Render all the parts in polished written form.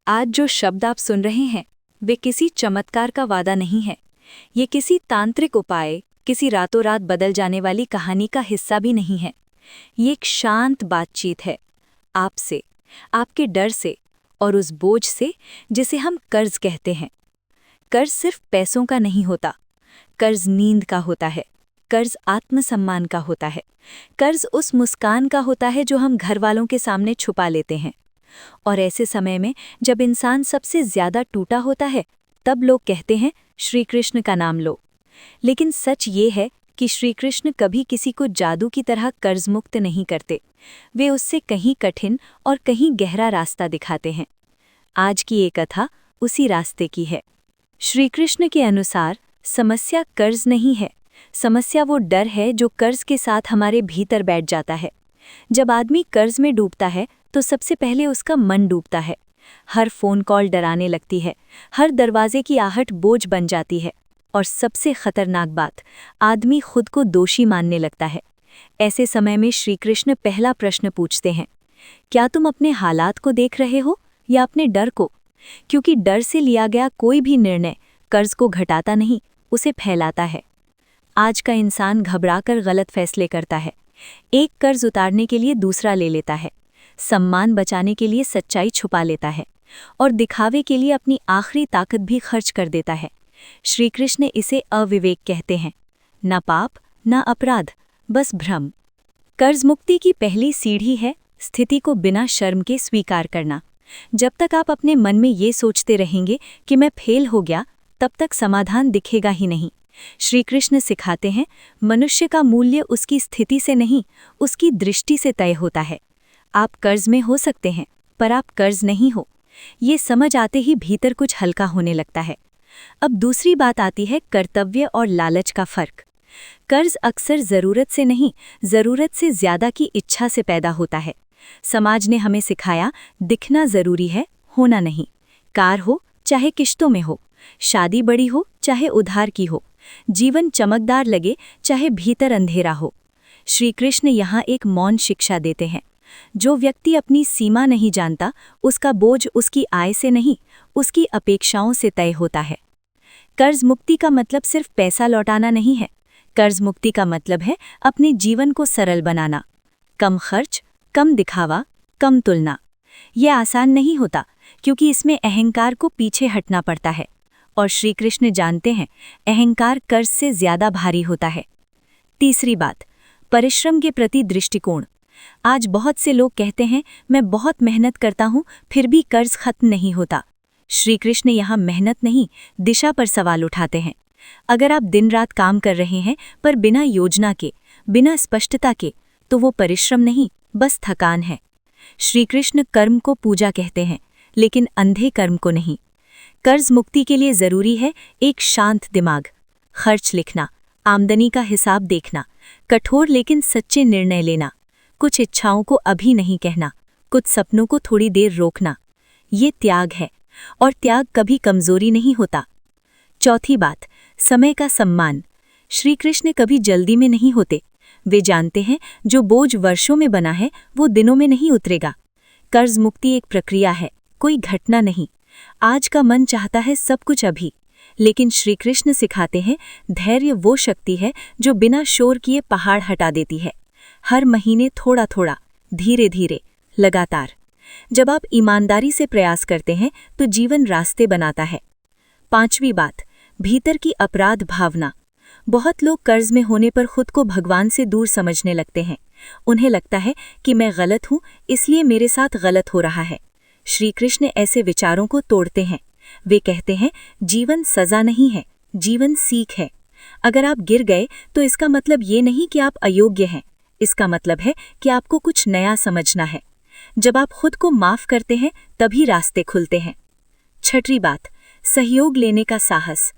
आज जो शब्द आप सुन रहे हैं वे किसी चमत्कार का वादा नहीं है। ये किसी तांत्रिक उपाय, किसी रातों रात बदल जाने वाली कहानी का हिस्सा भी नहीं है। ये एक शांत बातचीत है, आपसे, आपके डर से और उस बोझ से जिसे हम कर्ज कहते हैं। कर्ज सिर्फ पैसों का नहीं होता, कर्ज नींद का होता है, कर्ज आत्मसम्मान का होता है, कर्ज उस मुस्कान का होता है जो हम घर वालों के सामने छुपा लेते हैं। और ऐसे समय में जब इंसान सबसे ज्यादा टूटा होता है, तब लोग कहते हैं श्री कृष्ण का नाम लो। लेकिन सच ये है कि श्री कृष्ण कभी किसी को जादू की तरह कर्ज मुक्त नहीं करते। वे उससे कहीं कठिन और कहीं गहरा रास्ता दिखाते हैं। आज की ये कथा उसी रास्ते की है। श्री कृष्ण के अनुसार समस्या कर्ज नहीं है, समस्या वो डर है जो कर्ज के साथ हमारे भीतर बैठ जाता है। जब आदमी कर्ज में डूबता है तो सबसे पहले उसका मन डूबता है। हर फोन कॉल डराने लगती है, हर दरवाजे की आहट बोझ बन जाती है, और सबसे खतरनाक बात, आदमी खुद को दोषी मानने लगता है। ऐसे समय में श्री कृष्ण पहला प्रश्न पूछते हैं, क्या तुम अपने हालात को देख रहे हो या अपने डर को? क्योंकि डर से लिया गया कोई भी निर्णय कर्ज को घटाता नहीं, उसे फैलाता है। आज का इंसान घबराकर गलत फैसले करता है। एक कर्ज उतारने के लिए दूसरा ले लेता है, सम्मान बचाने के लिए सच्चाई छुपा लेता है, और दिखावे के लिए अपनी आखिरी ताकत भी खर्च कर देता है। श्री कृष्ण इसे अविवेक कहते हैं। न पाप, न अपराध, बस भ्रम। कर्ज मुक्ति की पहली सीढ़ी है स्थिति को बिना शर्म के स्वीकार करना। जब तक आप अपने मन में ये सोचते रहेंगे कि मैं फेल हो गया, तब तक समाधान दिखेगा ही नहीं। श्री कृष्ण सिखाते हैं, मनुष्य का मूल्य उसकी स्थिति से नहीं, उसकी दृष्टि से तय होता है। आप कर्ज में हो सकते हैं, पर आप कर्ज नहीं हो। ये समझ आते ही भीतर कुछ हल्का होने लगता है। अब दूसरी बात आती है कर्तव्य और लालच का फर्क। कर्ज अक्सर ज़रूरत से नहीं, ज़रूरत से ज़्यादा की इच्छा से पैदा होता है। समाज ने हमें सिखाया, दिखना ज़रूरी है, होना नहीं। कार हो चाहे किश्तों में हो, शादी बड़ी हो चाहे उधार की हो, जीवन चमकदार लगे चाहे भीतर अंधेरा हो। श्री कृष्ण यहाँ एक मौन शिक्षा देते हैं। जो व्यक्ति अपनी सीमा नहीं जानता, उसका बोझ उसकी आय से नहीं, उसकी अपेक्षाओं से तय होता है। कर्ज मुक्ति का मतलब सिर्फ पैसा लौटाना नहीं है। कर्ज मुक्ति का मतलब है अपने जीवन को सरल बनाना। कम खर्च, कम दिखावा, कम तुलना। यह आसान नहीं होता, क्योंकि इसमें अहंकार को पीछे हटना पड़ता है, और श्री कृष्ण जानते हैं अहंकार कर्ज से ज्यादा भारी होता है। तीसरी बात, परिश्रम के प्रति दृष्टिकोण। आज बहुत से लोग कहते हैं, मैं बहुत मेहनत करता हूं फिर भी कर्ज खत्म नहीं होता। श्री कृष्ण यहाँ मेहनत नहीं, दिशा पर सवाल उठाते हैं। अगर आप दिन रात काम कर रहे हैं पर बिना योजना के, बिना स्पष्टता के, तो वो परिश्रम नहीं, बस थकान है। श्री कृष्ण कर्म को पूजा कहते हैं, लेकिन अंधे कर्म को नहीं। कर्ज मुक्ति के लिए जरूरी है एक शांत दिमाग, खर्च लिखना, आमदनी का हिसाब देखना, कठोर लेकिन सच्चे निर्णय लेना, कुछ इच्छाओं को अभी नहीं कहना, कुछ सपनों को थोड़ी देर रोकना। ये त्याग है, और त्याग कभी कमजोरी नहीं होता। चौथी बात, समय का सम्मान। श्री कृष्ण कभी जल्दी में नहीं होते। वे जानते हैं जो बोझ वर्षों में बना है वो दिनों में नहीं उतरेगा। कर्ज मुक्ति एक प्रक्रिया है, कोई घटना नहीं। आज का मन चाहता है सब कुछ अभी, लेकिन श्री कृष्ण सिखाते हैं धैर्य वो शक्ति है जो बिना शोर किए पहाड़ हटा देती है। हर महीने थोड़ा थोड़ा, धीरे धीरे, लगातार। जब आप ईमानदारी से प्रयास करते हैं तो जीवन रास्ते बनाता है। पांचवी बात, भीतर की अपराध भावना। बहुत लोग कर्ज में होने पर खुद को भगवान से दूर समझने लगते हैं। उन्हें लगता है कि मैं गलत हूं, इसलिए मेरे साथ गलत हो रहा है। श्री कृष्ण ऐसे विचारों को तोड़ते हैं। वे कहते हैं, जीवन सजा नहीं है, जीवन सीख है। अगर आप गिर गए तो इसका मतलब ये नहीं कि आप अयोग्य हैं, इसका मतलब है कि आपको कुछ नया समझना है। जब आप खुद को माफ करते हैं तभी रास्ते खुलते हैं। छठी बात, सहयोग लेने का साहस।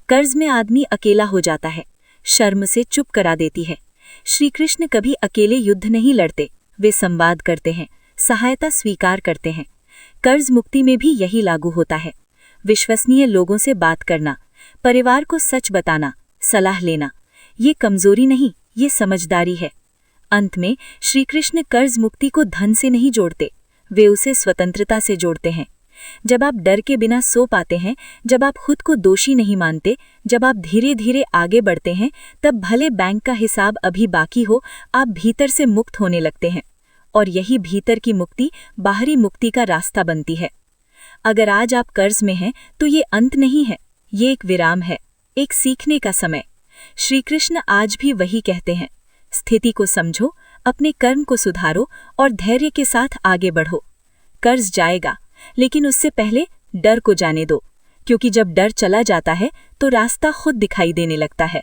कर्ज में आदमी अकेला हो जाता है, शर्म से चुप करा देती है। श्री कृष्ण कभी अकेले युद्ध नहीं लड़ते, वे संवाद करते हैं, सहायता स्वीकार करते हैं। कर्ज मुक्ति में भी यही लागू होता है। विश्वसनीय लोगों से बात करना, परिवार को सच बताना, सलाह लेना। ये कमजोरी नहीं, ये समझदारी है। अंत में श्री कृष्ण कर्ज मुक्ति को धन से नहीं जोड़ते, वे उसे स्वतंत्रता से जोड़ते हैं। जब आप डर के बिना सो पाते हैं, जब आप खुद को दोषी नहीं मानते, जब आप धीरे धीरे आगे बढ़ते हैं, तब भले बैंक का हिसाब अभी बाकी हो, आप भीतर से मुक्त होने लगते हैं। और यही भीतर की मुक्ति बाहरी मुक्ति का रास्ता बनती है। अगर आज आप कर्ज में हैं, तो ये अंत नहीं है, ये एक विराम है, एक सीखने का समय। श्री कृष्ण आज भी वही कहते हैं, स्थिति को समझो, अपने कर्म को सुधारो और धैर्य के साथ आगे बढ़ो। कर्ज जाएगा, लेकिन उससे पहले डर को जाने दो, क्योंकि जब डर चला जाता है तो रास्ता खुद दिखाई देने लगता है।